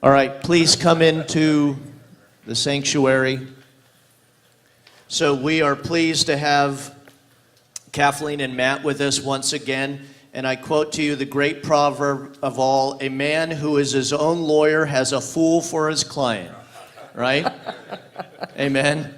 All right, please come into the sanctuary. So we are pleased to have Kathleen and Matt with us once again. And I quote to you the great proverb of all, a man who is his own lawyer has a fool for his client, right? Amen.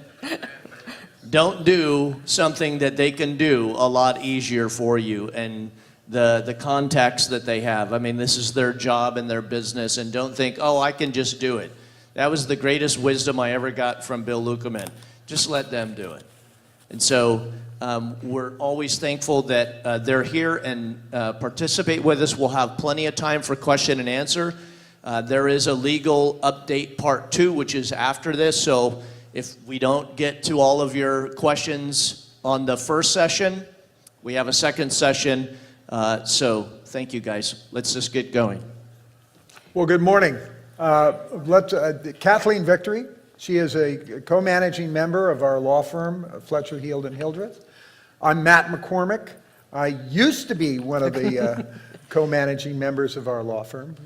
Don't do something that they can do a lot easier for you and the contacts that they have. I mean, this is their job and their business, and don't think, oh, I can just do it. That was the greatest wisdom I ever got from Bill Lukeman. Just let them do it. And so we're always thankful that they're here and participate with us. We'll have plenty of time for question and answer. There is a legal update part 2, which is after this. So if we don't get to all of your questions on the first session, we have a second session. So thank you, guys. Let's just get going. Well, good morning. Kathleen Victory. She is a co-managing member of our law firm, Fletcher, Heald, and Hildreth. I'm Matt McCormick. I used to be one of the co-managing members of our law firm.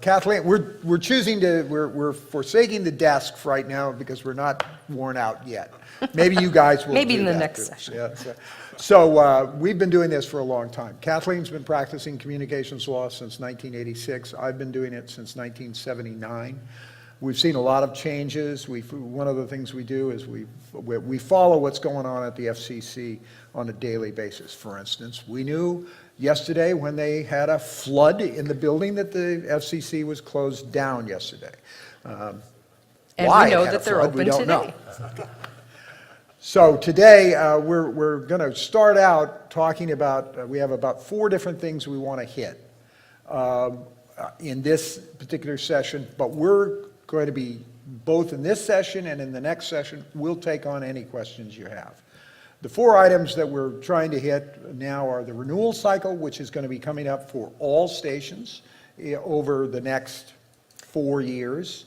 Kathleen, we're forsaking the desk right now because we're not worn out yet. Maybe you guys will. Maybe do in the that next too. session. Yeah, so we've been doing this for a long time. Kathleen's been practicing communications law since 1986. I've been doing it since 1979. We've seen a lot of changes. One of the things we do is we follow what's going on at the FCC on a daily basis. For instance, we knew yesterday when they had a flood in the building that the FCC was closed down yesterday. And why we know it had that a they're flood, we open don't today. know. So today we're going to start out talking about, we have about 4 different things we want to hit in this particular session, but we're going to be, both in this session and in the next session, we'll take on any questions you have. The 4 items that we're trying to hit now are the renewal cycle, which is going to be coming up for all stations over the next 4 years.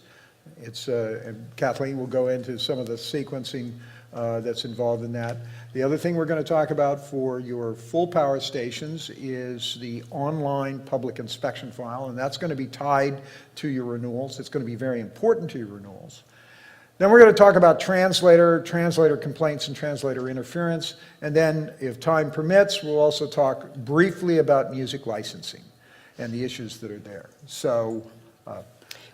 And Kathleen will go into some of the sequencing that's involved in that. The other thing we're going to talk about for your full power stations is the online public inspection file, and that's going to be tied to your renewals. It's going to be very important to your renewals. Then we're going to talk about translator complaints and translator interference, and then if time permits, we'll also talk briefly about music licensing and the issues that are there. So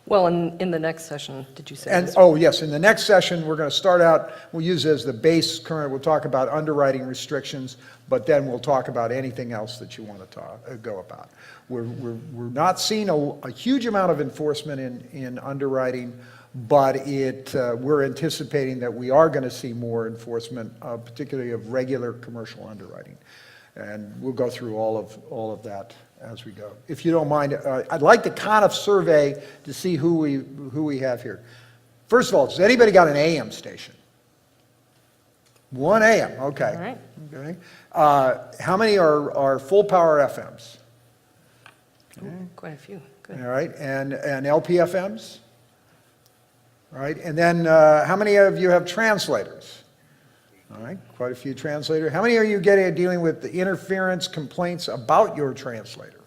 Well, in the next session, did you say? and, oh yes, in the next session, we're going to start out, we'll use as the base current, we'll talk about underwriting restrictions, but then we'll talk about anything else that you want to go about. We're not seeing a huge amount of enforcement in underwriting, but we're anticipating that we are going to see more enforcement, particularly of regular commercial underwriting. And we'll go through all of that as we go. If you don't mind, I'd like to kind of survey to see who we have here. First of all, has anybody got an AM station? 1 AM, okay. All right. Okay. How many are full power FMs? Okay. Quite a few. Good. All right, and LPFMs? All right, and then how many of you have translators? All right, quite a few translators. How many are you dealing with the interference complaints about your translator?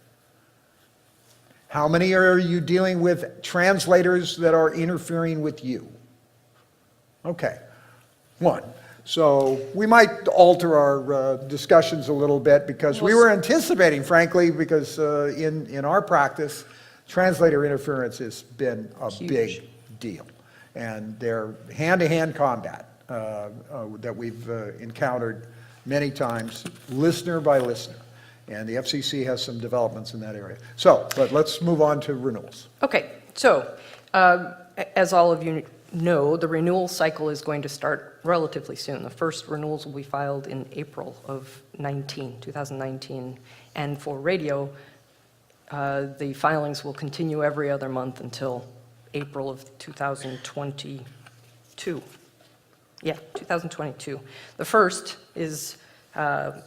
How many are you dealing with translators that are interfering with you? Okay, 1. So we might alter our discussions a little bit because we were anticipating, frankly, because in our practice, translator interference has been a big deal. And they're hand-to-hand combat. That we've encountered many times, listener by listener. And the FCC has some developments in that area. So, but let's move on to renewals. Okay, so as all of you know, the renewal cycle is going to start relatively soon. The first renewals will be filed in April of 2019. And for radio, the filings will continue every other month until April of 2022. Yeah, 2022. The first is the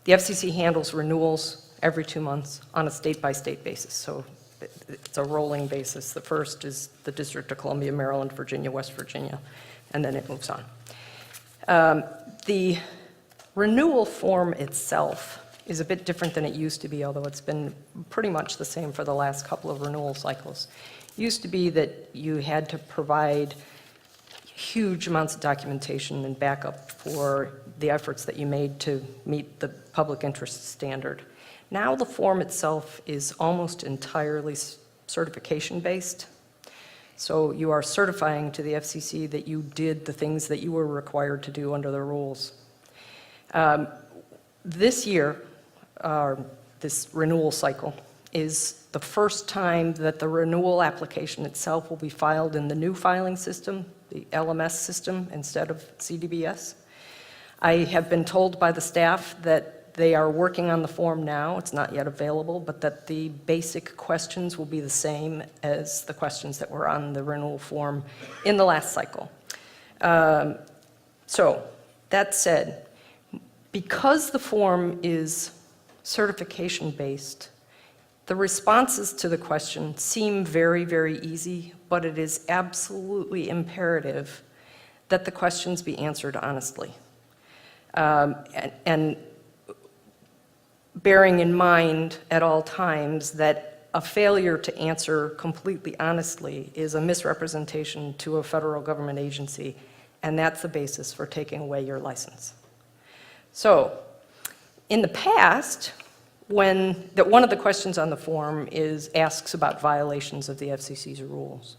FCC handles renewals every 2 months on a state-by-state basis. So it's a rolling basis. The first is the District of Columbia, Maryland, Virginia, West Virginia, and then it moves on. The renewal form itself is a bit different than it used to be, although it's been pretty much the same for the last couple of renewal cycles. It used to be that you had to provide huge amounts of documentation and backup for the efforts that you made to meet the public interest standard. Now the form itself is almost entirely certification-based. So you are certifying to the FCC that you did the things that you were required to do under the rules. This year, this renewal cycle, is the first time that the renewal application itself will be filed in the new filing system, the LMS system, instead of CDBS. I have been told by the staff that they are working on the form now. It's not yet available, but that the basic questions will be the same as the questions that were on the renewal form in the last cycle. So, that said, because the form is certification-based, the responses to the question seem very, very easy, but it is absolutely imperative that the questions be answered honestly. And bearing in mind at all times that a failure to answer completely honestly is a misrepresentation to a federal government agency, and that's the basis for taking away your license. So, in the past, one of the questions on the form asks about violations of the FCC's rules.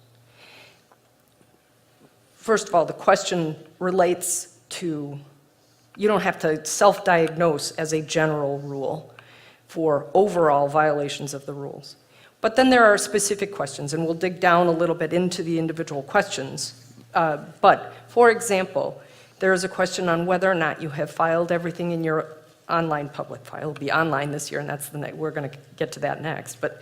First of all, the question relates to, you don't have to self-diagnose as a general rule for overall violations of the rules. But then there are specific questions, and we'll dig down a little bit into the individual questions. But, for example, there is a question on whether or not you have filed everything in your online public file. It'll be online this year, and we're going to get to that next. But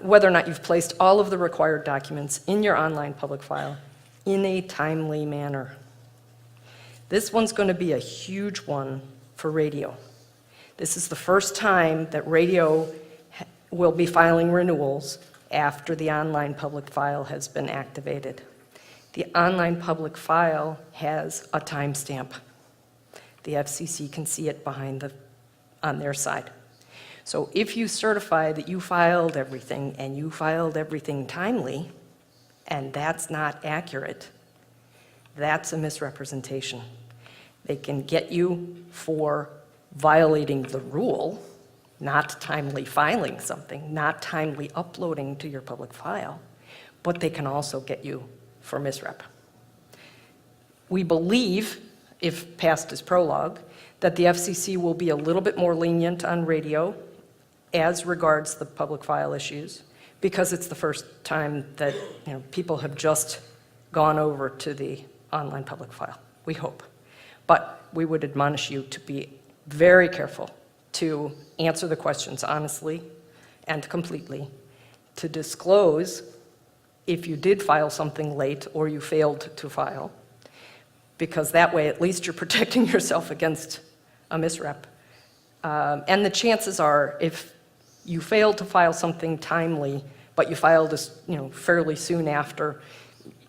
whether or not you've placed all of the required documents in your online public file in a timely manner. This one's going to be a huge one for radio. This is the first time that radio will be filing renewals after the online public file has been activated. The online public file has a timestamp. The FCC can see it on their side. So if you certify that you filed everything and you filed everything timely, and that's not accurate, that's a misrepresentation. They can get you for violating the rule, not timely filing something, not timely uploading to your public file, but they can also get you for misrep. We believe, if passed as prologue, that the FCC will be a little bit more lenient on radio as regards the public file issues, because it's the first time that people have just gone over to the online public file, we hope. But we would admonish you to be very careful to answer the questions honestly and completely, to disclose if you did file something late or you failed to file, because that way at least you're protecting yourself against a misrep. And the chances are, if you failed to file something timely, but you filed this, fairly soon after,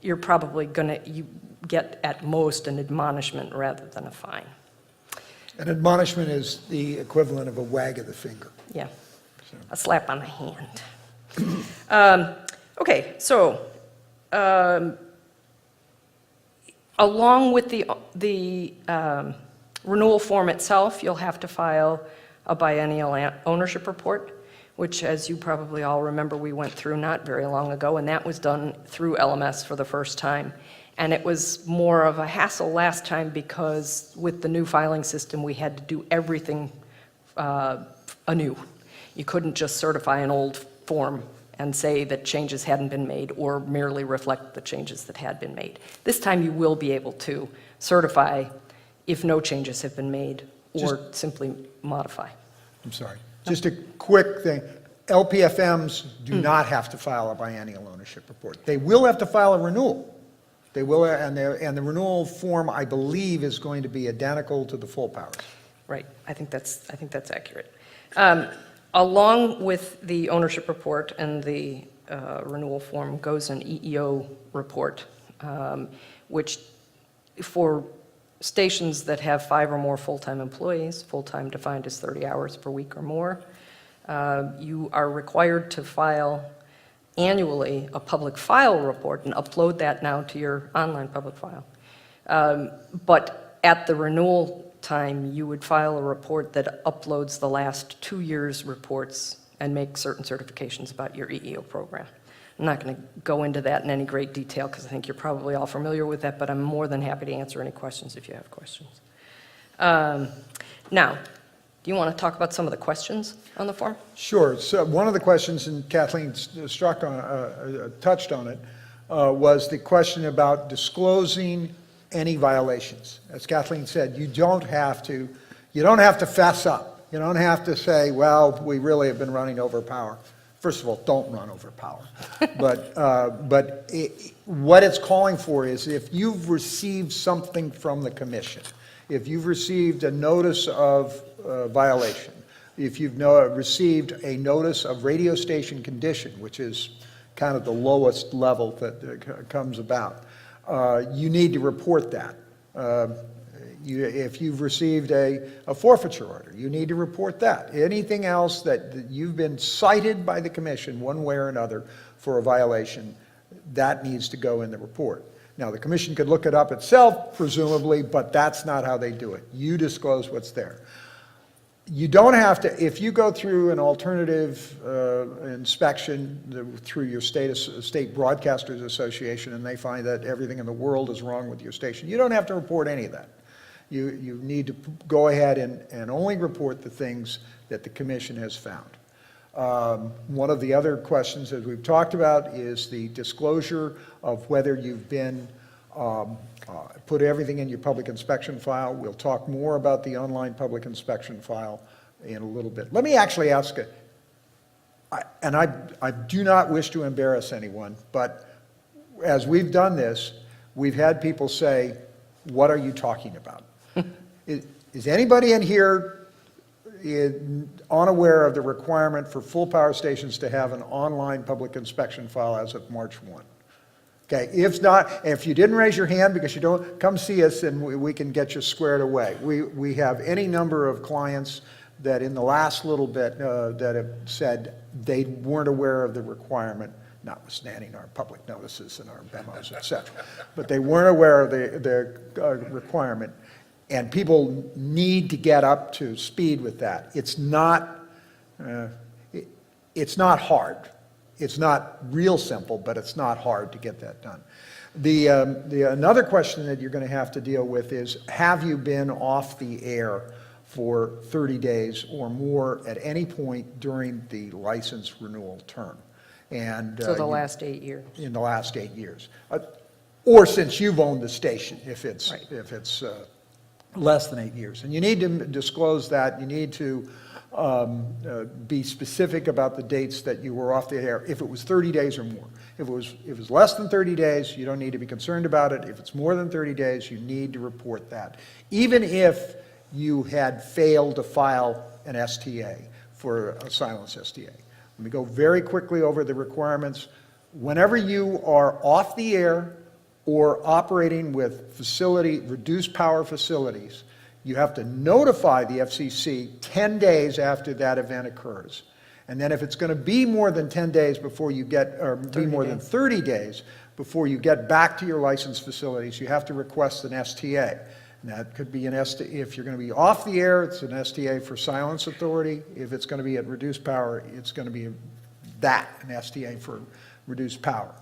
you're probably going to get at most an admonishment rather than a fine. An admonishment is the equivalent of a wag of the finger. Yeah, a slap on the hand. Okay, so along with the renewal form itself, you'll have to file a biennial ownership report, which, as you probably all remember, we went through not very long ago, and that was done through LMS for the first time. And it was more of a hassle last time because with the new filing system, we had to do everything anew. You couldn't just certify an old form and say that changes hadn't been made or merely reflect the changes that had been made. This time you will be able to certify if no changes have been made or simply modify. I'm sorry. Just a quick thing. LPFMs do not have to file a biennial ownership report. They will have to file a renewal. They will, and the renewal form, I believe, is going to be identical to the full powers. Right. I think that's accurate. Along with the ownership report and the renewal form goes an EEO report, which for stations that have 5 or more full-time employees, full-time defined as 30 hours per week or more, you are required to file annually a public file report and upload that now to your online public file. But at the renewal time, you would file a report that uploads the last 2 years' reports and make certain certifications about your EEO program. I'm not going to go into that in any great detail because I think you're probably all familiar with that, but I'm more than happy to answer any questions if you have questions. Now, do you want to talk about some of the questions on the form? Sure. So one of the questions, and Kathleen touched on it, was the question about disclosing any violations. As Kathleen said, you don't have to fess up. You don't have to say, well, we really have been running over power. First of all, don't run over power. But what it's calling for is if you've received something from the commission, if you've received a notice of violation, if you've received a notice of radio station condition, which is kind of the lowest level that comes about, you need to report that. If you've received a forfeiture order, you need to report that. Anything else that you've been cited by the commission one way or another for a violation, that needs to go in the report. Now, the commission could look it up itself, presumably, but that's not how they do it. You disclose what's there. You don't have to, if you go through an alternative inspection through your state Broadcasters Association and they find that everything in the world is wrong with your station, you don't have to report any of that. You need to go ahead and only report the things that the commission has found. One of the other questions, as we've talked about, is the disclosure of whether you've been put everything in your public inspection file. We'll talk more about the online public inspection file in a little bit. Let me actually ask it, and I do not wish to embarrass anyone, but as we've done this, we've had people say, what are you talking about? Is anybody in here unaware of the requirement for full power stations to have an online public inspection file as of March 1? Okay, if not, if you didn't raise your hand because you don't, come see us and we can get you squared away. We have any number of clients that in the last little bit that have said they weren't aware of the requirement, notwithstanding our public notices and our memos, et cetera. But they weren't aware of the requirement. And people need to get up to speed with that. It's not hard. It's not real simple, but it's not hard to get that done. Another question that you're going to have to deal with is, have you been off the air for 30 days or more at any point during the license renewal term? And So the last 8 years. In the last 8 years. Or since you've owned the station, if it's less than 8 years. And you need to disclose that. You need to be specific about the dates that you were off the air, if it was 30 days or more. If it was less than 30 days, you don't need to be concerned about it. If it's more than 30 days, you need to report that. Even if you had failed to file an STA for a silence STA. Let me go very quickly over the requirements. Whenever you are off the air or operating with reduced power facilities, you have to notify the FCC 10 days after that event occurs. And then if it's going to be more than 10 days before you get, or be more than 30 days before you get back to your licensed facilities, you have to request an STA. And that could be an STA, if you're going to be off the air, it's an STA for silence authority. If it's going to be at reduced power, it's going to be an STA for reduced power.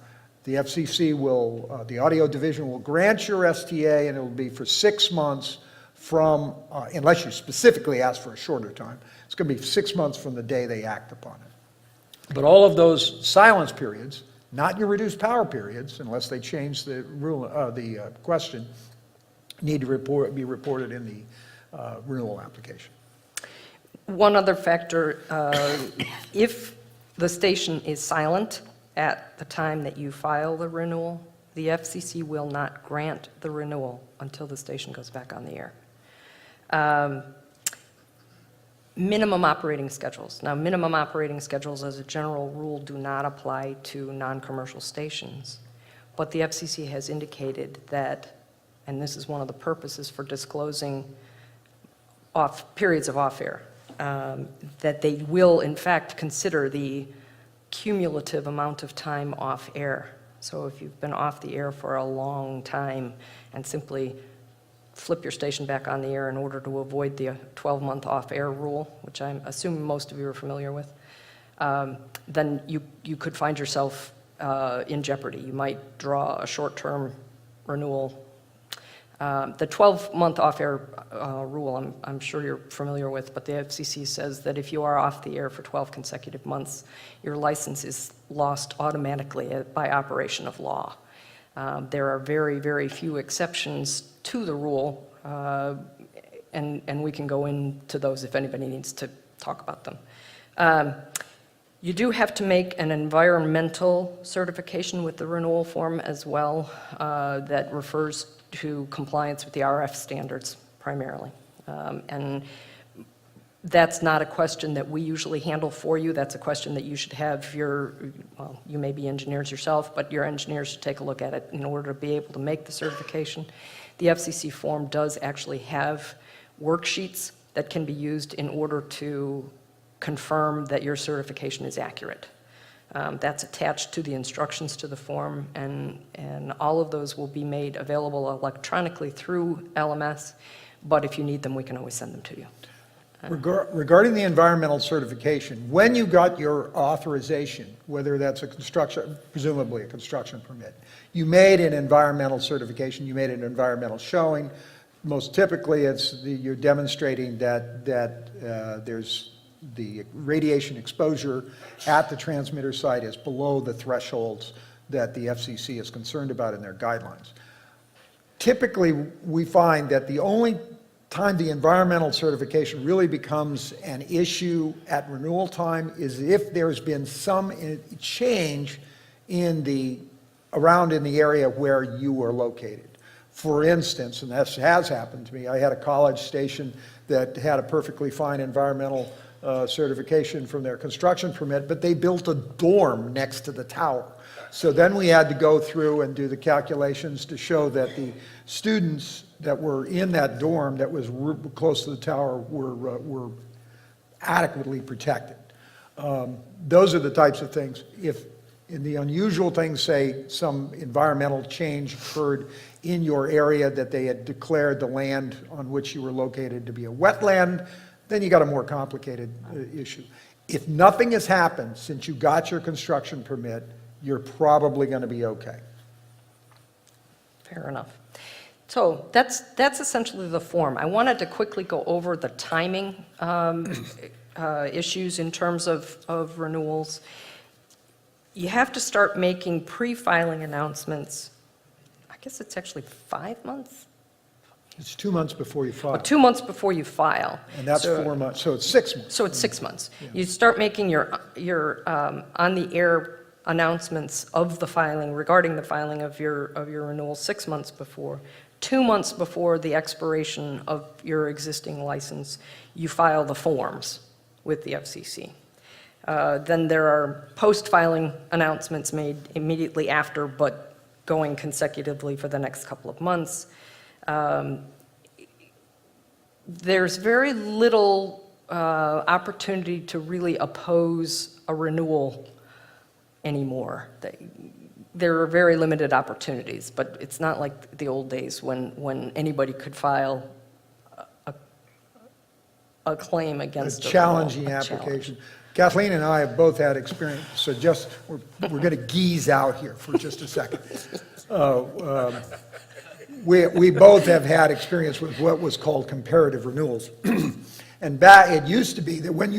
The FCC will, the audio division will grant your STA, and it will be for 6 months from, unless you specifically ask for a shorter time, it's going to be 6 months from the day they act upon it. But all of those silence periods, not your reduced power periods, unless they change the rule, the question, need to be reported in the renewal application. One other factor, if the station is silent at the time that you file the renewal, the FCC will not grant the renewal until the station goes back on the air. Minimum operating schedules. Now, minimum operating schedules as a general rule do not apply to non-commercial stations, but the FCC has indicated that and this is one of the purposes for disclosing periods of off-air, that they will in fact consider the cumulative amount of time off-air. So if you've been off the air for a long time and simply flip your station back on the air in order to avoid the 12-month off-air rule, which I assume most of you are familiar with, then you could find yourself in jeopardy. You might draw a short-term renewal. The 12-month off-air rule, I'm sure you're familiar with, but the FCC says that if you are off the air for 12 consecutive months, your license is lost automatically by operation of law. There are very, very few exceptions to the rule, and we can go into those if anybody needs to talk about them. You do have to make an environmental certification with the renewal form as well that refers to compliance with the RF standards primarily. And that's not a question that we usually handle for you. That's a question that you should have well, you may be engineers yourself, but your engineers should take a look at it in order to be able to make the certification. The FCC form does actually have worksheets that can be used in order to confirm that your certification is accurate. That's attached to the instructions to the form, and all of those will be made available electronically through LMS, but if you need them, we can always send them to you. Regarding the environmental certification, when you got your authorization, whether that's presumably a construction permit, you made an environmental certification, you made an environmental showing. Most typically, you're demonstrating that there's the radiation exposure at the transmitter site is below the thresholds that the FCC is concerned about in their guidelines. Typically, we find that the only time the environmental certification really becomes an issue at renewal time is if there's been some change around in the area where you are located. For instance, and this has happened to me, I had a college station that had a perfectly fine environmental certification from their construction permit, but they built a dorm next to the tower. So then we had to go through and do the calculations to show that the students that were in that dorm that was close to the tower were adequately protected. Those are the types of things. If in the unusual things, say some environmental change occurred in your area that they had declared the land on which you were located to be a wetland, then you got a more complicated issue. If nothing has happened since you got your construction permit, you're probably going to be okay. Fair enough. So that's essentially the form. I wanted to quickly go over the timing issues in terms of renewals. You have to start making pre-filing announcements. I guess it's actually 5 months? It's 2 months before you file. 2 months before you file. And that's 4 months, so it's 6 months. So it's 6 months. Yeah. You start making your on-the-air announcements of the filing, regarding the filing of your renewal 6 months before. 2 months before the expiration of your existing license, you file the forms with the FCC. Then there are post-filing announcements made immediately after, but going consecutively for the next couple of months. There's very little opportunity to really oppose a renewal anymore. There are very limited opportunities, but it's not like the old days when anybody could file a claim against a challenging application. Kathleen and I have both had experience, so we're going to geese out here for just a second. We both have had experience with what was called comparative renewals. And it used to be that when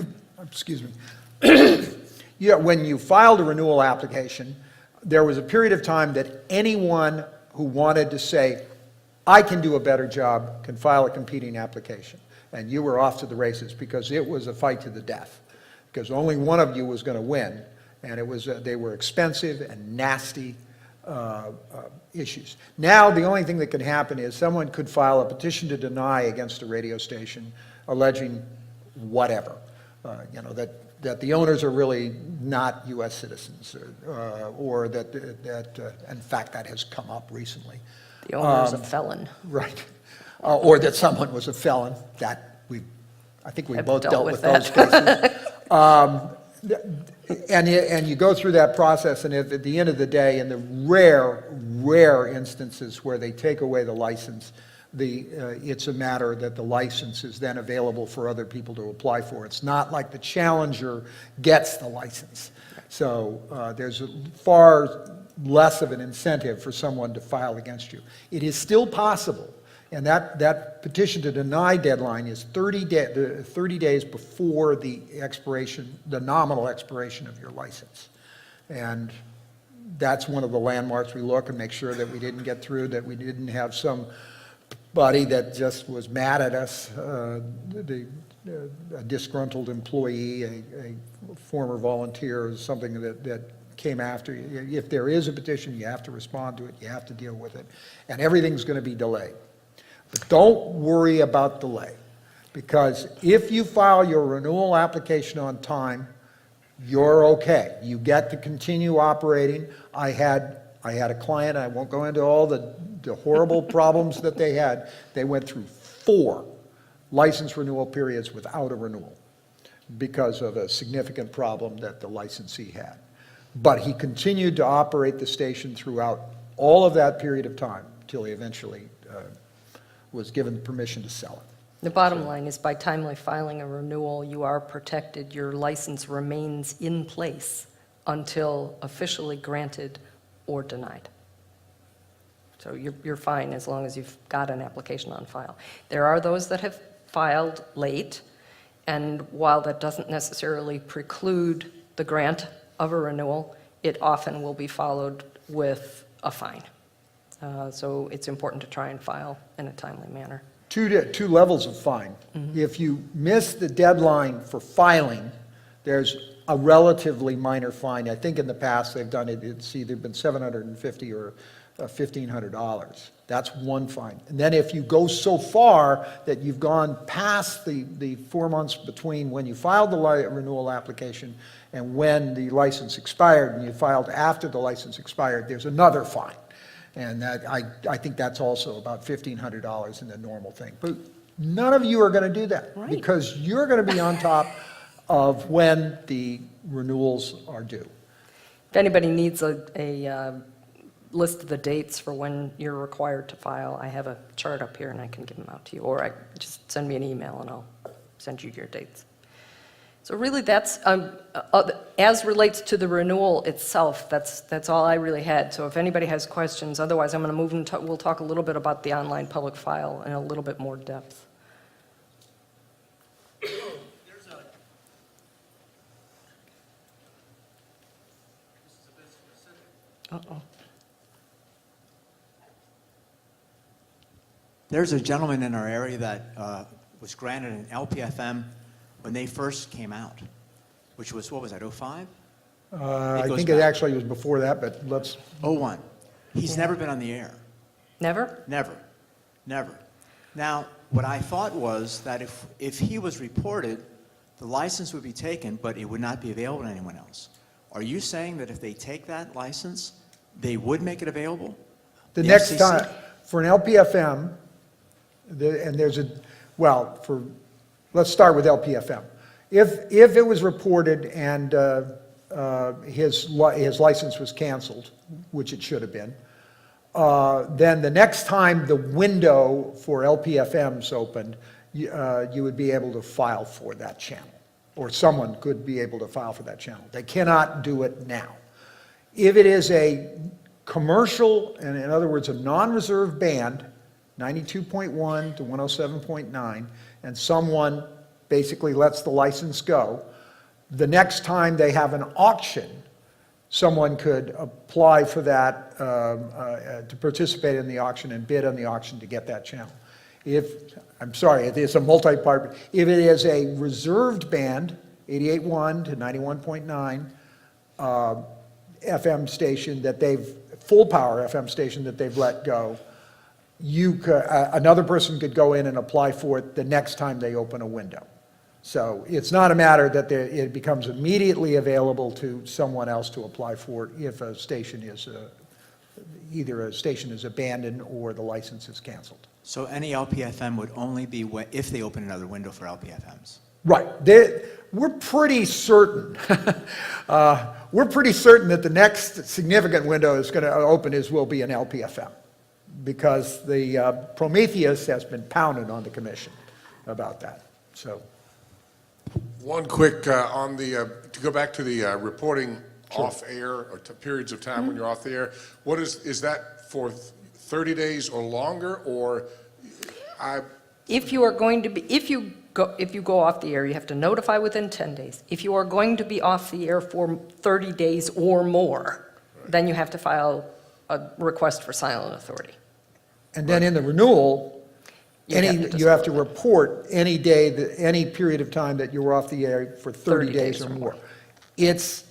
you filed a renewal application, there was a period of time that anyone who wanted to say, I can do a better job, can file a competing application. And you were off to the races because it was a fight to the death. Because only one of you was going to win, and they were expensive and nasty issues. Now, the only thing that can happen is someone could file a petition to deny against a radio station, alleging whatever, that the owners are really not U.S. citizens, or that in fact that has come up recently. The owner is a felon. Right. Or that someone was a felon. I think we I've both dealt dealt with with those cases. And you go through that process, and if at the end of the day, in the rare instances where they take away the license, it's a matter that the license is then available for other people to apply for. It's not like the challenger gets the license. So there's far less of an incentive for someone to file against you. It is still possible, and that petition to deny deadline is 30 days before the expiration, the nominal expiration of your license. And that's one of the landmarks we look and make sure that we didn't get through, that we didn't have somebody that just was mad at us, a disgruntled employee, a former volunteer, or something that came after you. If there is a petition, you have to respond to it, you have to deal with it, and everything's going to be delayed. But don't worry about delay, because if you file your renewal application on time, you're okay. You get to continue operating. I had a client, I won't go into all the horrible problems that they had. They went through 4 license renewal periods without a renewal because of a significant problem that the licensee had. But he continued to operate the station throughout all of that period of time until he eventually was given permission to sell it. The bottom line is, by timely filing a renewal, you are protected. Your license remains in place until officially granted or denied. So you're fine as long as you've got an application on file. There are those that have filed late, and while that doesn't necessarily preclude the grant of a renewal, it often will be followed with a fine. So it's important to try and file in a timely manner. Two levels of fine. If you miss the deadline for filing, there's a relatively minor fine. I think in the past they've done it, it's either been $750 or $1,500. That's one fine. And then if you go so far that you've gone past the 4 months between when you filed the renewal application and when the license expired, and you filed after the license expired, there's another fine. And that, I think that's also about $1,500 in the normal thing. But none of you are going to do that, Right. because you're going to be on top of when the renewals are due. If anybody needs a list of the dates for when you're required to file, I have a chart up here and I can give them out to you, or just send me an email and I'll send you your dates. So really that's, as relates to the renewal itself, that's all I really had. So if anybody has questions, otherwise I'm going to move and we'll talk a little bit about the online public file in a little bit more depth. Uh-oh. There's a gentleman in our area that was granted an LPFM when they first came out, which was, what was that, 05? I goes think it back. actually was before that, but let's, 01. He's never been on the air. Never? Never. Never. Now, what I thought was that if he was reported, the license would be taken, but it would not be available to anyone else. Are you saying that if they take that license, they would make it available? the The next FCC? time, for an LPFM, let's start with LPFM. If it was reported and his license was canceled, which it should have been, then the next time the window for LPFMs opened, you would be able to file for that channel, or someone could be able to file for that channel. They cannot do it now. If it is a commercial, and in other words, a non-reserved band, 92.1 to 107.9, and someone basically lets the license go, the next time they have an auction, someone could apply for that, to participate in the auction and bid on the auction to get that channel. It is a multi-part, if it is a reserved band, 88.1 to 91.9, FM station that full power FM station that they've let go, another person could go in and apply for it the next time they open a window. So it's not a matter that it becomes immediately available to someone else to apply for it if a station is either a station is abandoned or the license is canceled. So any LPFM would only be if they open another window for LPFMs? Right. We're pretty certain, that the next significant window is going to open will be an LPFM, because the Prometheus has been pounded on the commission about that. So, One quick, on the, to go back to the reporting off air, or periods of time when you're off the air, what is that for 30 days or longer, or If you are going to be, if you go off the air, you have to notify within 10 days. If you are going to be off the air for 30 days or more, then you have to file a request for silent authority. and then in the renewal, You have to you have to disclose that. report any day, any period of time that you were off the air for 30 days or more. It's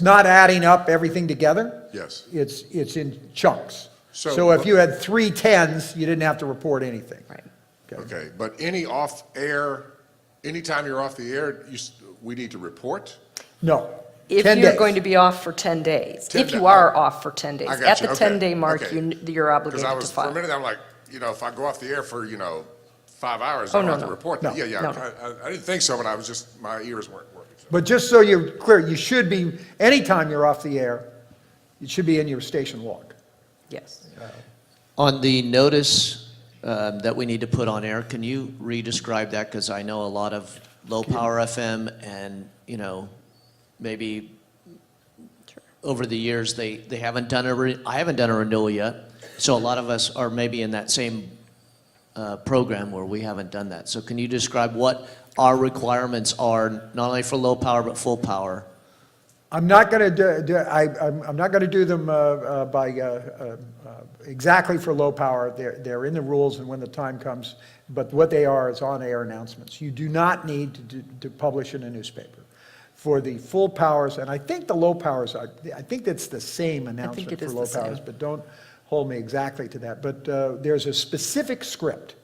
not adding up everything together. Yes. It's in chunks. So- So if you had 3 10s, you didn't have to report anything. Right. okay, but any off air, anytime you're off the air, we need to report? No. If 10 you're days. going to be off for 10 days, 10 if you days. are off for 10 days. I got At you, the okay, 10-day mark, okay. you're Because obligated I to was, for a file. minute, I'm like, if I go off the air for, 5 hours, Oh, I don't no, have to no. report No. that. Yeah, No. I didn't think so, but I was just, my ears weren't working. So. But just so you're clear, you should be, anytime you're off the air, it should be in your station log. Yes. On the notice that we need to put on air, can you re-describe that? Because I know a lot of low-power FM and, maybe over the years, they haven't done I haven't done a renewal yet. So a lot of us are maybe in that same program where we haven't done that. So can you describe what our requirements are, not only for low power, but full power? I'm not going to I'm not going to do them exactly for low power. They're in the rules and when the time comes, but what they are is on-air announcements. You do not need to publish in a newspaper. For the full powers, and I think the low powers, I think that's the same announcement it for is low the same. powers, but don't hold me exactly to that. But there's a specific script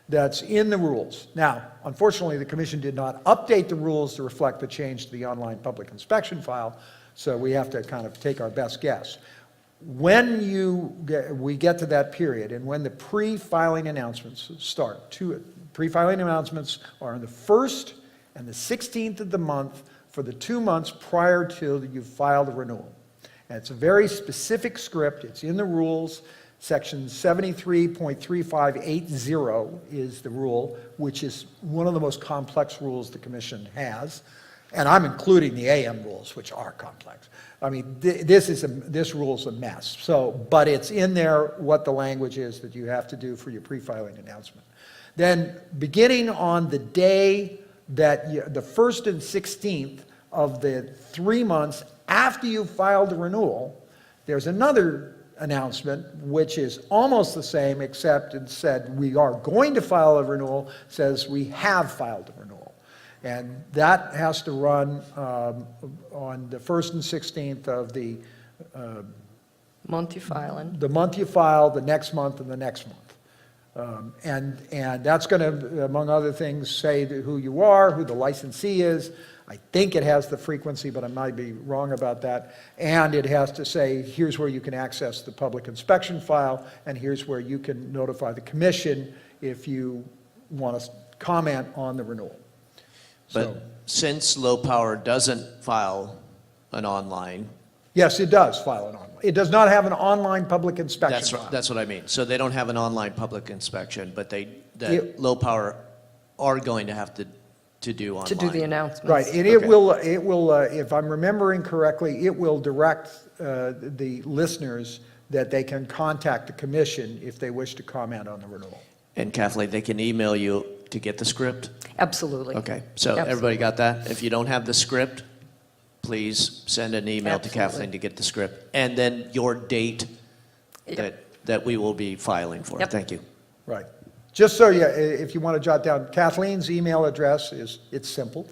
that's in the rules. Now, unfortunately, the commission did not update the rules to reflect the change to the online public inspection file, so we have to kind of take our best guess. When we get to that period, and when the pre-filing announcements start, pre-filing announcements are on the 1st and the 16th of the month for the 2 months prior to you file the renewal. And it's a very specific script. It's in the rules. Section 73.3580 is the rule, which is one of the most complex rules the commission has. And I'm including the AM rules, which are complex. I mean, this rule's a mess. So, but it's in there what the language is that you have to do for your pre-filing announcement. Then, beginning on the day that the 1st and 16th of the 3 months after you filed the renewal, there's another announcement which is almost the same, except it said we are going to file a renewal, says we have filed a renewal. And that has to run on the 1st and 16th of the Month you file in. the month you file, the next month, and the next month. And that's going to, among other things, say who you are, who the licensee is. I think it has the frequency, but I might be wrong about that. And it has to say, here's where you can access the public inspection file, and here's where you can notify the commission if you want to comment on the renewal. So, But since low power doesn't file an online, yes, it does file an online. It does not have an online public inspection file. that's what I mean. So they don't have an online public inspection, but It- low power are going to have to do online. To do the announcements. Right, and it will, if I'm remembering correctly, it will direct the listeners that they can contact the commission if they wish to comment on the renewal. And Kathleen, they can email you to get the script? Absolutely. Okay, so Absolutely. everybody got that? If you don't have the script, please send an email to Absolutely. Kathleen to get the script. And then your date Yep. that we will be filing for. Yep. Thank you. Right. Just so if you want to jot down, Kathleen's email address it's simple,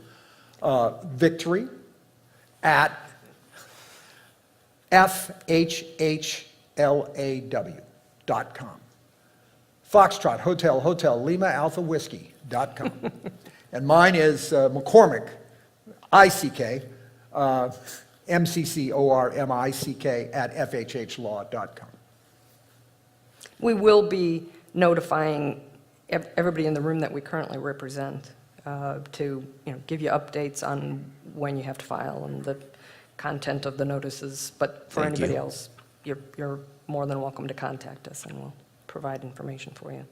victory@fhhlaw.com. Foxtrot, Hotel, Lima Alpha Whiskey.com. And mine is McCormick, ICK, mccormick@fhhlaw.com. We will be notifying everybody in the room that we currently represent to, give you updates on when you have to file and the content of the notices. But for Thank anybody you. else, you're more than welcome to contact us, and we'll provide information for you.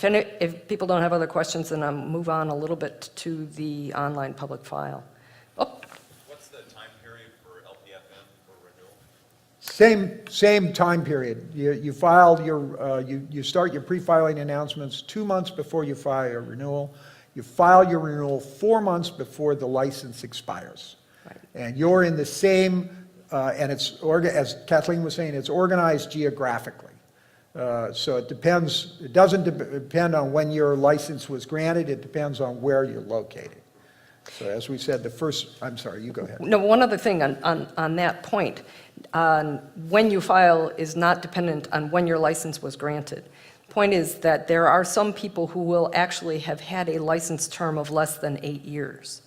If people don't have other questions, then I'll move on a little bit to the online public file. Oh, What's the time period for LPFM for renewal? Same time period. You file your, you start your pre-filing announcements 2 months before you file your renewal. You file your renewal 4 months before the license expires. Right. And you're in the same, and as Kathleen was saying, it's organized geographically. So it depends, it doesn't depend on when your license was granted, it depends on where you're located. So as we said, I'm sorry, you go ahead. No, one other thing on that point. When you file is not dependent on when your license was granted. Point is that there are some people who will actually have had a license term of less than 8 years.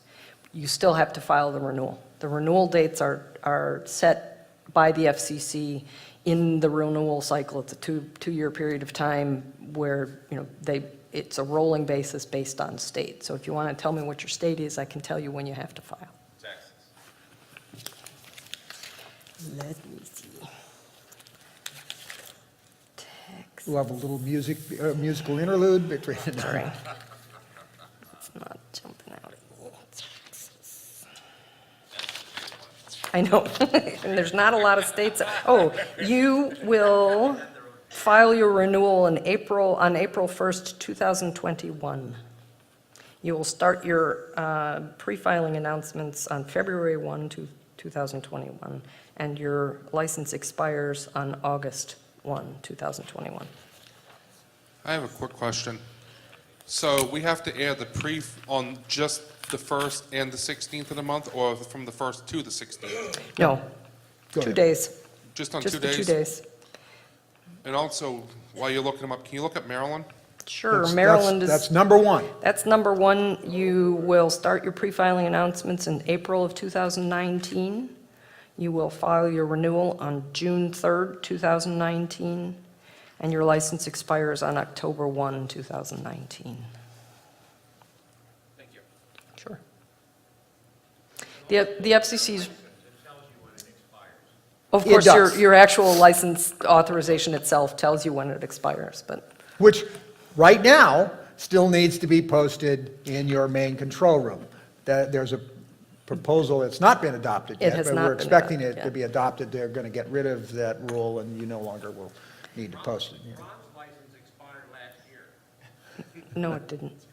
You still have to file the renewal. The renewal dates are set by the FCC in the renewal cycle. It's a two-year period of time where, it's a rolling basis based on state. So if you want to tell me what your state is, I can tell you when you have to file. Texas. Let me see. Texas. We'll have a little musical interlude between. Sorry. It's not jumping out at me. Texas. I know, and there's not a lot of states. Oh, you will file your renewal on April 1st, 2021. You will start your pre-filing announcements on February 1, 2021, and your license expires on August 1, 2021. I have a quick question. So we have to add the on just the 1st and the 16th of the month, or from the 1st to the 16th? No, Go 2 ahead. days. Just on Just 2 the days? 2 days. And also, while you're looking them up, can you look at Maryland? Sure, Maryland is. That's number one. That's number one. You will start your pre-filing announcements in April of 2019. You will file your renewal on June 3rd, 2019, and your license expires on October 1, 2019. Thank you. Sure. The FCC's. Of It course, does. your actual license authorization itself tells you when it expires, but. Which, right now, still needs to be posted in your main control room. There's a proposal that's not been adopted It yet, has but not we're been expecting adopted, it to yeah. be adopted. They're going to get rid of that rule, and you no longer will need to post it. Ron's license expired last year. No, it didn't.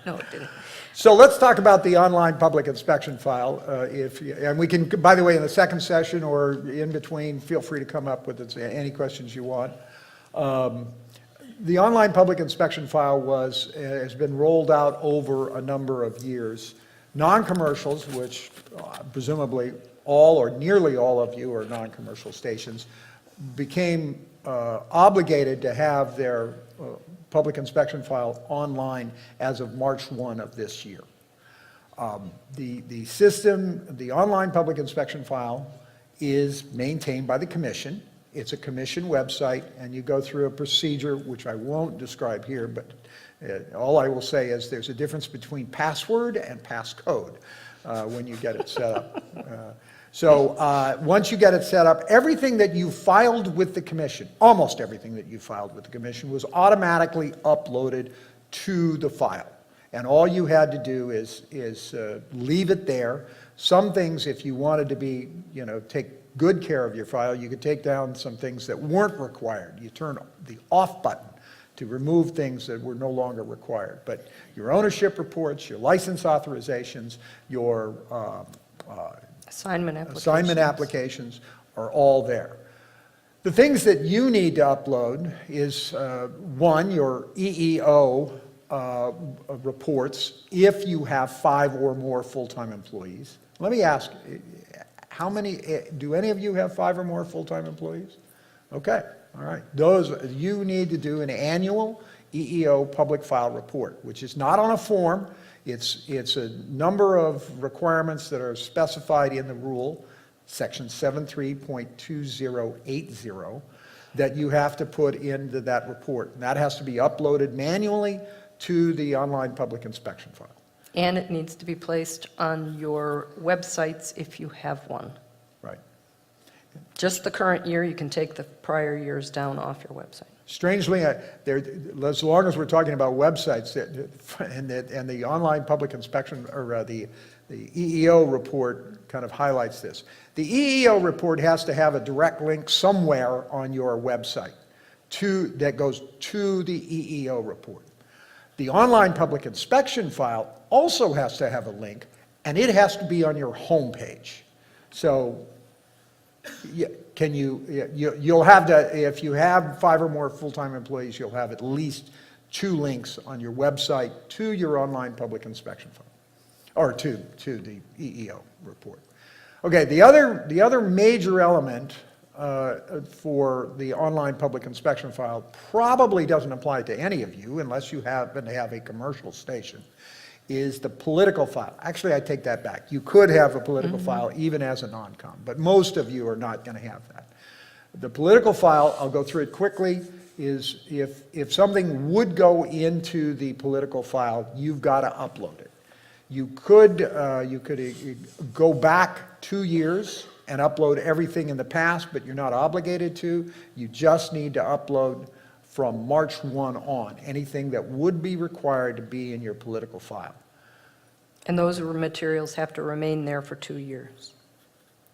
No, it didn't. So let's talk about the online public inspection file. And we can, by the way, in the second session or in between, feel free to come up with any questions you want. The online public inspection file has been rolled out over a number of years. Non-commercials, which presumably all or nearly all of you are non-commercial stations, became obligated to have their public inspection file online as of March 1 of this year. The system, the online public inspection file is maintained by the commission. It's a commission website, and you go through a procedure, which I won't describe here, but all I will say is there's a difference between password and passcode when you get it set up. So once you get it set up, everything that you filed with the commission, almost everything that you filed with the commission, was automatically uploaded to the file. And all you had to do is leave it there. Some things, if you wanted to take good care of your file, you could take down some things that weren't required. You turn the off button to remove things that were no longer required. But your ownership reports, your license authorizations, your Assignment applications are all there. The things that you need to upload is, one, your EEO reports if you have 5 or more full-time employees. Let me ask, do any of you have 5 or more full-time employees? Okay, all right. You need to do an annual EEO public file report, which is not on a form. It's a number of requirements that are specified in the rule, section 73.2080, that you have to put into that report. And that has to be uploaded manually to the online public inspection file. And it needs to be placed on your websites if you have one. Right. Just the current year, you can take the prior years down off your website. Strangely, as long as we're talking about websites and the online public inspection, or the EEO report kind of highlights this. The EEO report has to have a direct link somewhere on your website that goes to the EEO report. The online public inspection file also has to have a link, and it has to be on your homepage. So you'll have to, if you have 5 or more full-time employees, you'll have at least 2 links on your website to your online public inspection file, or to the EEO report. Okay, the other major element for the online public inspection file probably doesn't apply to any of you unless you happen to have a commercial station, is the political file. Actually, I take that back. You could have a political file even as a non-com, but most of you are not going to have that. The political file, I'll go through it quickly, is if something would go into the political file, you've got to upload it. You could go back 2 years and upload everything in the past, but you're not obligated to. You just need to upload from March 1 on, anything that would be required to be in your political file. And those materials have to remain there for 2 years.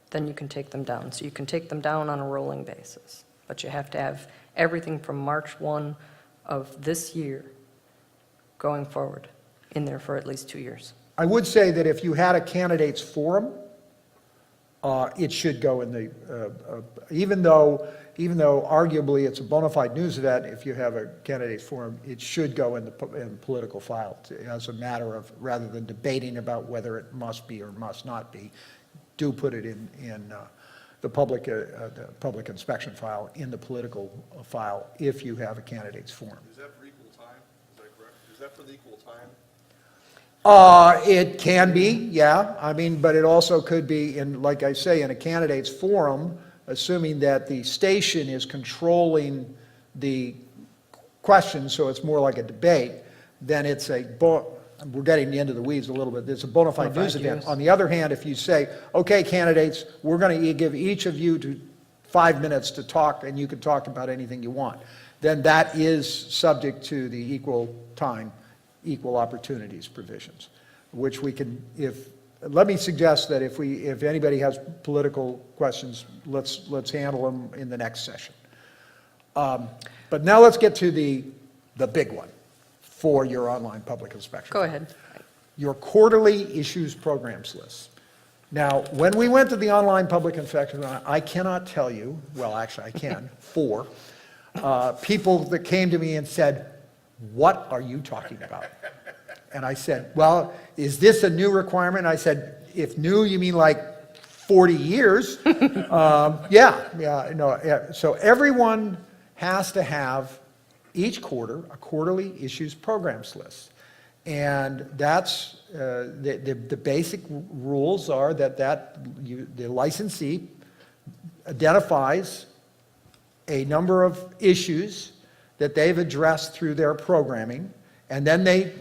Then you can take them down. So you can take them down on a rolling basis. But you have to have everything from March 1 of this year going forward in there for at least 2 years. I would say that if you had a candidates forum, it should go in the, even though arguably it's a bona fide news event, if you have a candidates forum, it should go in the political file as a matter of, rather than debating about whether it must be or must not be, do put it in the public inspection file, in the political file, if you have a candidates forum. Is that for equal time? Is that correct? Is that for the equal time? It can be, yeah. I mean, but it also could be in, like I say, in a candidates forum, assuming that the station is controlling the question, so it's more like a debate, then it's we're getting into the weeds a little bit. It's a bona fide news event. On the other hand, if you say, okay, candidates, we're going to give each of you 5 minutes to talk, and you can talk about anything you want, then that is subject to the equal time, equal opportunities provisions, which we can, let me suggest that if anybody has political questions, let's handle them in the next session. But now let's get to the big one for your online public inspection. Go ahead. Your quarterly issues programs list. Now, when we went to the online public inspection, I cannot tell you, well, actually I can, 4 people that came to me and said, "What are you talking about?" And I said, "Well, is this a new requirement?" I said, "If new, you mean like 40 years?" Yeah. So everyone has to have, each quarter, a quarterly issues programs list. And that's, the basic rules are that the licensee identifies a number of issues that they've addressed through their programming, and then they're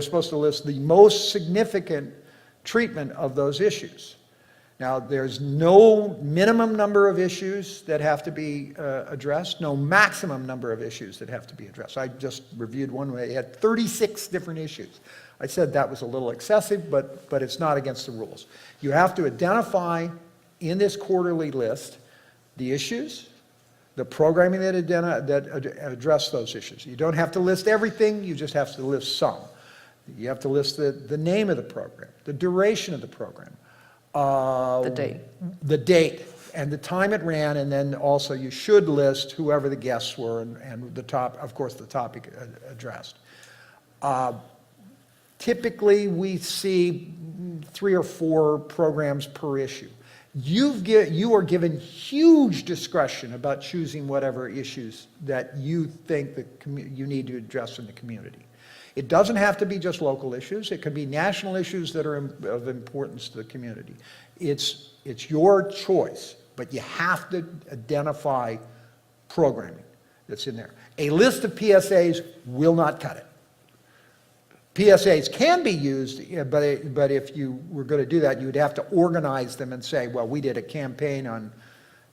supposed to list the most significant treatment of those issues. Now, there's no minimum number of issues that have to be addressed, no maximum number of issues that have to be addressed. I just reviewed one where it had 36 different issues. I said that was a little excessive, but it's not against the rules. You have to identify in this quarterly list the issues, the programming that address those issues. You don't have to list everything, you just have to list some. You have to list the name of the program, the duration of the program, the date, and the time it ran, and then also you should list whoever the guests were and the topic addressed. Typically, we see 3 or 4 programs per issue. You are given huge discretion about choosing whatever issues that you think you need to address in the community. It doesn't have to be just local issues. It could be national issues that are of importance to the community. It's your choice, but you have to identify programming that's in there. A list of PSAs will not cut it. PSAs can be used, but if you were going to do that, you would have to organize them and say, well, we did a campaign on,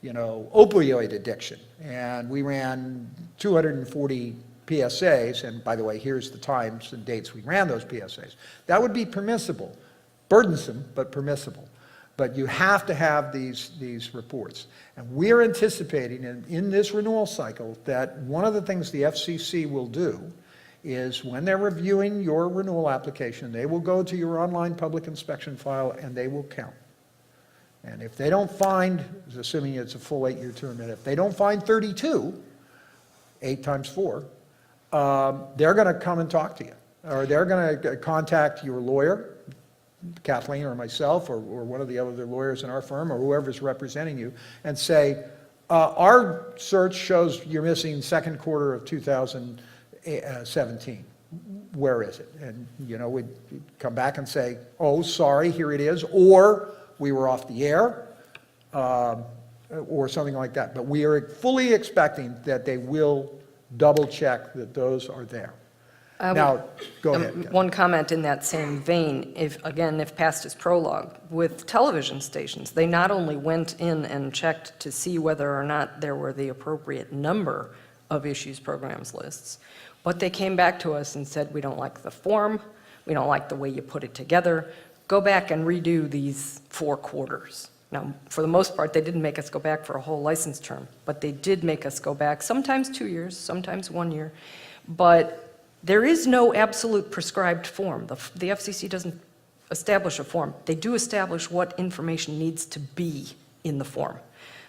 opioid addiction, and we ran 240 PSAs, and by the way, here's the times and dates we ran those PSAs. That would be permissible, burdensome, but permissible. But you have to have these reports. And we're anticipating in this renewal cycle that one of the things the FCC will do is when they're reviewing your renewal application, they will go to your online public inspection file and they will count. And if they don't find, assuming it's a full 8-year term, and if they don't find 32, 8 times 4, they're going to come and talk to you. Or they're going to contact your lawyer, Kathleen or myself, or one of the other lawyers in our firm, or whoever's representing you, and say, our search shows you're missing second quarter of 2017. Where is it? And, we'd come back and say, oh, sorry, here it is, or we were off the air, or something like that. But we are fully expecting that they will double check that those are there. Now, go ahead. One comment in that same vein, if past is prologue, with television stations, they not only went in and checked to see whether or not there were the appropriate number of issues, programs, lists, but they came back to us and said, we don't like the form, we don't like the way you put it together, go back and redo these 4 quarters. Now, for the most part, they didn't make us go back for a whole license term, but they did make us go back, sometimes 2 years, sometimes 1 year, but there is no absolute prescribed form. The FCC doesn't establish a form. They do establish what information needs to be in the form.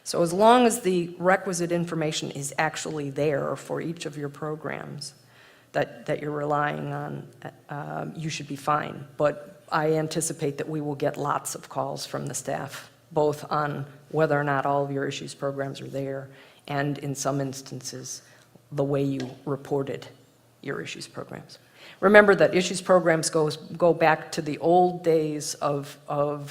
So as long as the requisite information is actually there for each of your programs that you're relying on, you should be fine. But I anticipate that we will get lots of calls from the staff, both on whether or not all of your issues programs are there, and in some instances, the way you reported your issues programs. Remember that issues programs go back to the old days of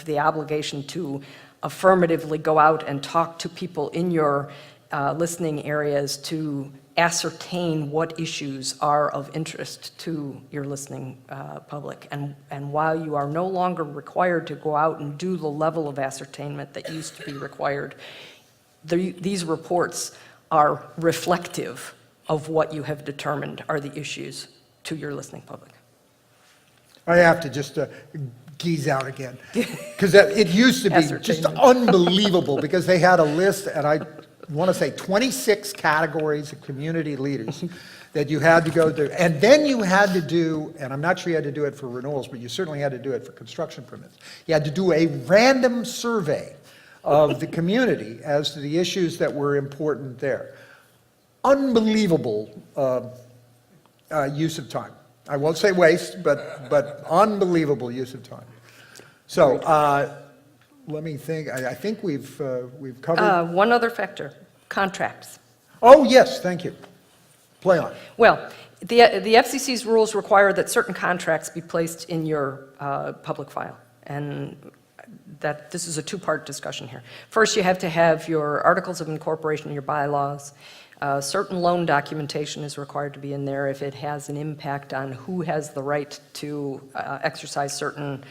the obligation to affirmatively go out and talk to people in your listening areas to ascertain what issues are of interest to your listening public. And while you are no longer required to go out and do the level of ascertainment that used to be required, these reports are reflective of what you have determined are the issues to your listening public. I have to just geese out again, because it used to be just Ascertainment. unbelievable, because they had a list, and I want to say 26 categories of community leaders that you had to go through. And then you had to do, and I'm not sure you had to do it for renewals, but you certainly had to do it for construction permits. You had to do a random survey of the community as to the issues that were important there. Unbelievable use of time. I won't say waste, but unbelievable use of time. So let me think. I think we've covered. One other factor, contracts. Oh yes, thank you. Play on. Well, the FCC's rules require that certain contracts be placed in your public file, and that this is a 2-part discussion here. First, you have to have your articles of incorporation, your bylaws. Certain loan documentation is required to be in there if it has an impact on who has the right to exercise certain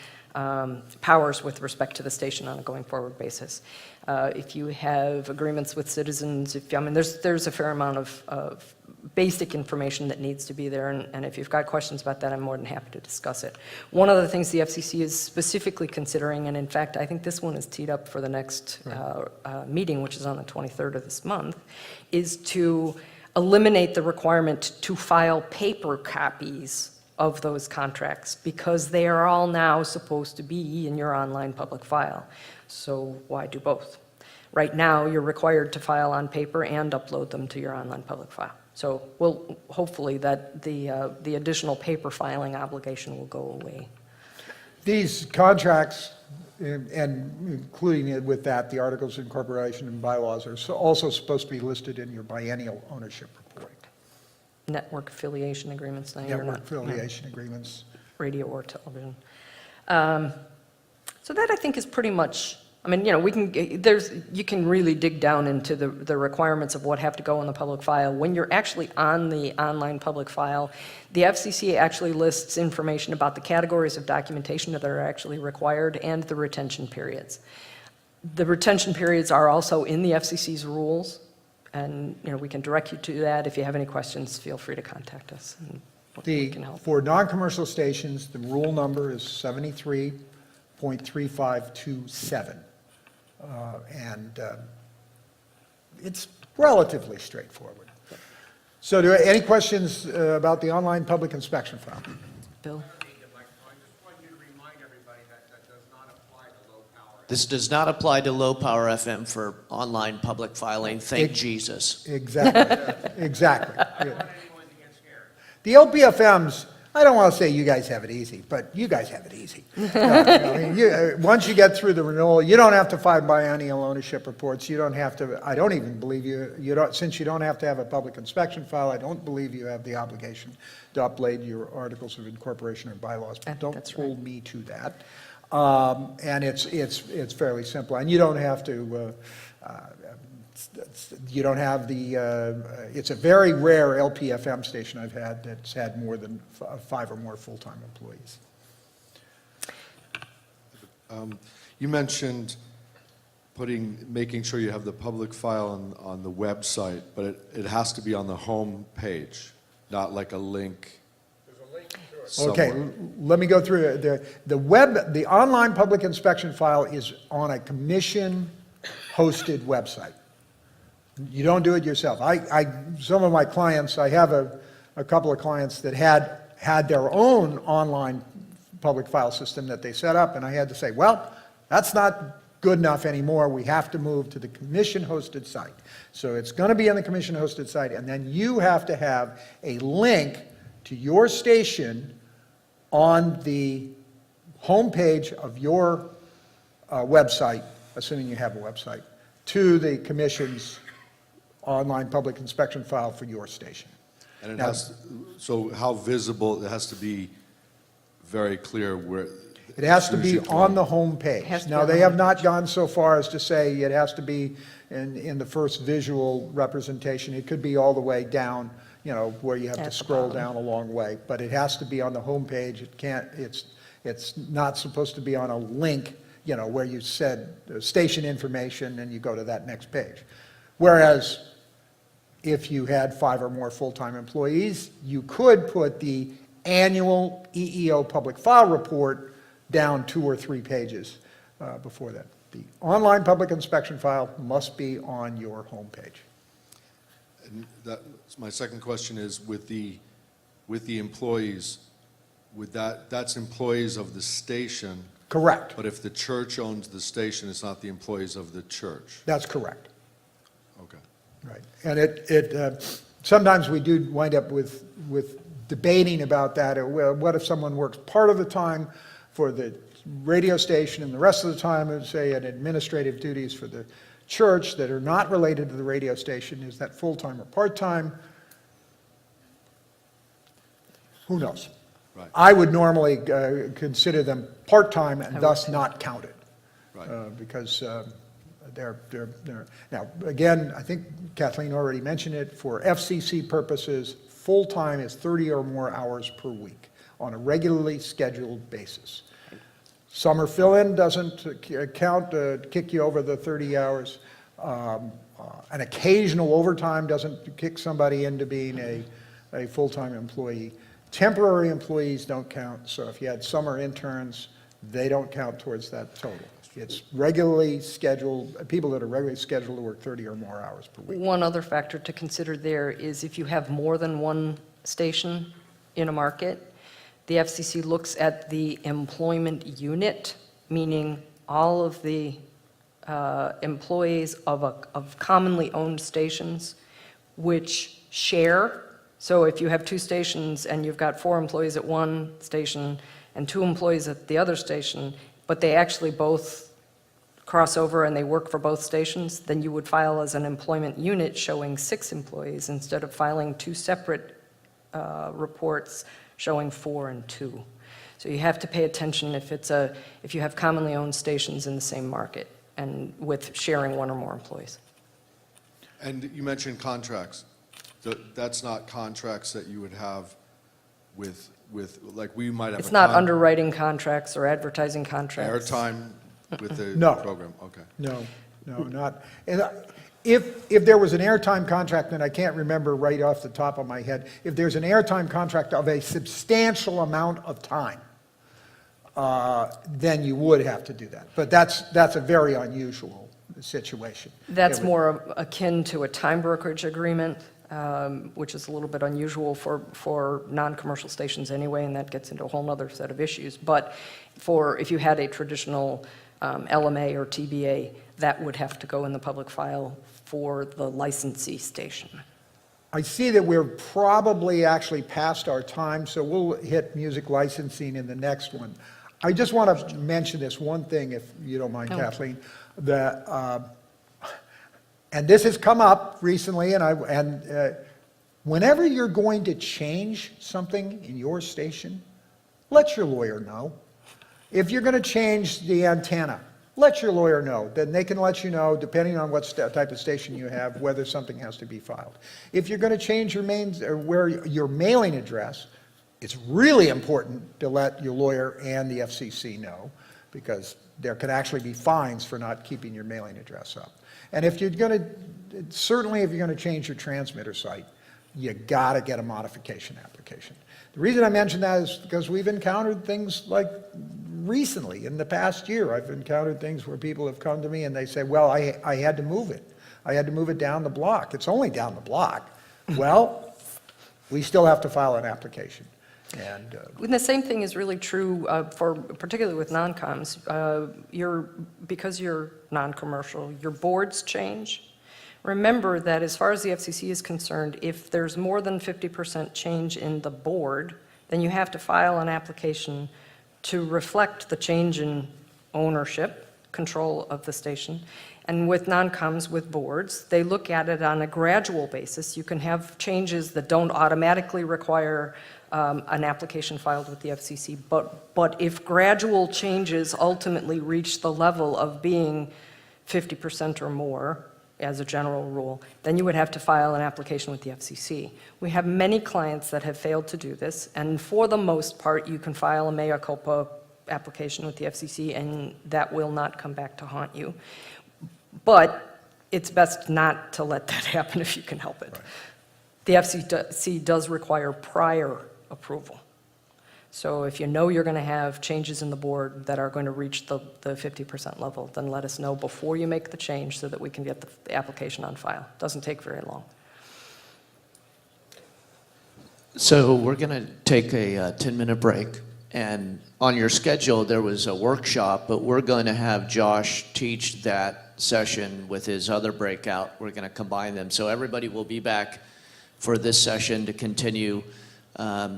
powers with respect to the station on a going forward basis. If you have agreements with citizens, there's a fair amount of basic information that needs to be there, and if you've got questions about that, I'm more than happy to discuss it. One of the things the FCC is specifically considering, and in fact, I think this one is teed up for the next meeting, which is on the 23rd of this month, is to eliminate the requirement to file paper copies of those contracts, because they are all now supposed to be in your online public file. So why do both? Right now, you're required to file on paper and upload them to your online public file. So hopefully that the additional paper filing obligation will go away. These contracts, and including with that, the articles of incorporation and bylaws are also supposed to be listed in your biennial ownership report. network affiliation agreements, now you're network not. affiliation agreements. Radio or television. So that I think is pretty much, I mean, you can really dig down into the requirements of what have to go in the public file. When you're actually on the online public file, the FCC actually lists information about the categories of documentation that are actually required and the retention periods. The retention periods are also in the FCC's rules, and, we can direct you to that. If you have any questions, feel free to contact us, and we can help. For non-commercial stations, the rule number is 73.3527. And it's relatively straightforward. So any questions about the online public inspection file? Bill? I just want you to remind everybody that does not apply to low power. This does not apply to low-power FM for online public filing, thank It- Jesus. Exactly, exactly. I don't want anyone to get scared. The LPFMs, I don't want to say you guys have it easy, but you guys have it easy. Once you get through the renewal, you don't have to file biennial ownership reports. You don't have to, I don't even believe you don't, since you don't have to have a public inspection file, I don't believe you have the obligation to upload your articles of incorporation or bylaws. But don't That's hold me to that. And it's fairly simple. And you don't have to, you don't have the, it's a very rare LPFM station I've had that's had more than 5 or more full-time employees. You mentioned making sure you have the public file on the website, but it has to be on the home page, not like a link Okay, somewhere. let me go through it. The online public inspection file is on a commission-hosted website. You don't do it yourself. Some of my clients, I have a couple of clients that had their own online public file system that they set up, and I had to say, well, that's not good enough anymore. We have to move to the commission-hosted site. So it's going to be on the commission-hosted site, and then you have to have a link to your station on the homepage of your website, assuming you have a website, to the commission's online public inspection file for your station. And it Now- has, so how visible, it has to be very clear where. It has to who's be your on client. the homepage. Has to be Now, on the they have not gone so far as to say it has to be in the first visual representation. It could be all the way down, where you have to At the scroll bottom. down a long way. But it has to be on the homepage. It's not supposed to be on a link, where you said station information and you go to that next page. Whereas if you had 5 or more full-time employees, you could put the annual EEO public file report down 2 or 3 pages before that. The online public inspection file must be on your homepage. And my second question is, with the employees, that's employees of the station, Correct. but if the church owns the station, it's not the employees of the church? That's correct. Okay. Right. And sometimes we do wind up with debating about that. Well, what if someone works part of the time for the radio station and the rest of the time, say, in administrative duties for the church that are not related to the radio station? Is that full-time or part-time? Who knows? Right. I would normally consider them part-time and thus not counted. Right. Because they're, now, again, I think Kathleen already mentioned it, for FCC purposes, full-time is 30 or more hours per week on a regularly scheduled basis. Summer fill-in doesn't count, kick you over the 30 hours. An occasional overtime doesn't kick somebody into being a full-time employee. Temporary employees don't count, so if you had summer interns, they don't count towards that total. It's regularly scheduled, people that are regularly scheduled to work 30 or more hours per week. One other factor to consider there is if you have more than one station in a market, the FCC looks at the employment unit, meaning all of the employees of commonly owned stations which share. So if you have 2 stations and you've got 4 employees at one station and 2 employees at the other station, but they actually both cross over and they work for both stations, then you would file as an employment unit showing 6 employees instead of filing 2 separate reports showing 4 and 2. So you have to pay attention if you have commonly owned stations in the same market and with sharing 1 or more employees. And you mentioned contracts. That's not contracts that you would have with like, we might have. It's not underwriting contracts or advertising contracts. Airtime with the No. program, okay. No, not, and if there was an airtime contract, and I can't remember right off the top of my head, if there's an airtime contract of a substantial amount of time, then you would have to do that. But that's a very unusual situation. That's It would- more akin to a time brokerage agreement, which is a little bit unusual for non-commercial stations anyway, and that gets into a whole nother set of issues. But if you had a traditional LMA or TBA, that would have to go in the public file for the licensee station. I see that we're probably actually past our time, so we'll hit music licensing in the next one. I just want to mention this one thing, if you don't mind, No. Kathleen, that, and this has come up recently, and whenever you're going to change something in your station, let your lawyer know. If you're going to change the antenna, let your lawyer know. Then they can let you know, depending on what type of station you have, whether something has to be filed. If you're going to change your your mailing address, it's really important to let your lawyer and the FCC know, because there could actually be fines for not keeping your mailing address up. And if you're going to, certainly if you're going to change your transmitter site, you got to get a modification application. The reason I mention that is because we've encountered things like recently, in the past year, I've encountered things where people have come to me and they say, well, I had to move it. I had to move it down the block. It's only down the block. Well, we still have to file an application. And And the same thing is really true particularly with non-coms. Because you're non-commercial, your boards change. Remember that as far as the FCC is concerned, if there's more than 50% change in the board, then you have to file an application to reflect the change in ownership, control of the station. And with non-coms, with boards, they look at it on a gradual basis. You can have changes that don't automatically require an application filed with the FCC, but if gradual changes ultimately reach the level of being 50% or more, as a general rule, then you would have to file an application with the FCC. We have many clients that have failed to do this, and for the most part, you can file a mea culpa application with the FCC, and that will not come back to haunt you. But it's best not to let that happen if you can help it. Right. The FCC does require prior approval. So if you know you're going to have changes in the board that are going to reach the 50% level, then let us know before you make the change so that we can get the application on file. Doesn't take very long. So we're going to take a 10-minute break. And on your schedule, there was a workshop, but we're going to have Josh teach that session with his other breakout. We're going to combine them. So everybody will be back for this session to continue.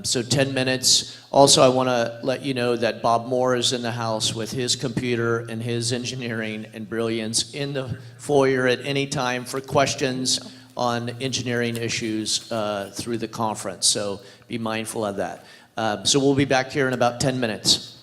So 10 minutes. Also, I want to let you know that Bob Moore is in the house with his computer and his engineering and brilliance in the foyer at any time for questions on engineering issues through the conference. So be mindful of that. So we'll be back here in about 10 minutes.